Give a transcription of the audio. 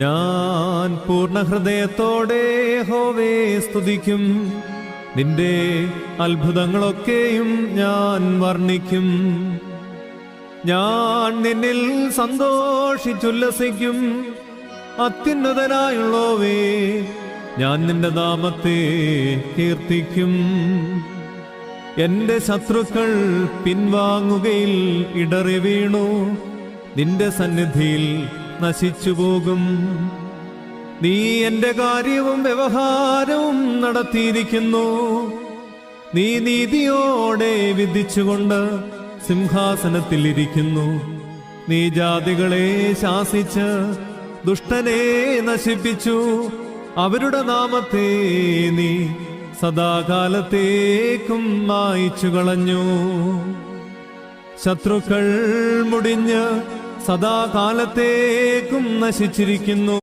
ഞാൻ പൂർണ്ണഹൃദയത്തോടെ യഹോവയെ സ്തുതിക്കും. നിന്റെ അത്ഭുതങ്ങളൊക്കെയും ഞാൻ വർണ്ണിക്കും. ഞാൻ നിന്നിൽ സന്തോഷിച്ചുല്ലസിക്കും. അത്യുന്നതനായുള്ളോവേ, ഞാൻ നിന്റെ നാമത്തെ കീർത്തിക്കും. എന്റെ ശത്രുക്കൾ പിൻവാങ്ങുകയിൽ ഇടറി വീണു. നിന്റെ സന്നിധിയിൽ നശിച്ചുപോകും. നീ എന്റെ കാര്യവും വ്യവഹാരവും നടത്തിയിരിക്കുന്നു. നീ നീതിയോടെ വിധിച്ചുകൊണ്ട് സിംഹാസനത്തിൽ ഇരിക്കുന്നു. നീ ജാതികളെ ശാസിച്ച് ദുഷ്ടനെ നശിപ്പിച്ചു. അവരുടെ നാമത്തെ നീ സദാകാലത്തേക്കും മായിച്ചു കളഞ്ഞു. ശത്രുക്കൾ മുടിഞ്ഞ് സദാകാലത്തേക്കും നശിച്ചിരിക്കുന്നു.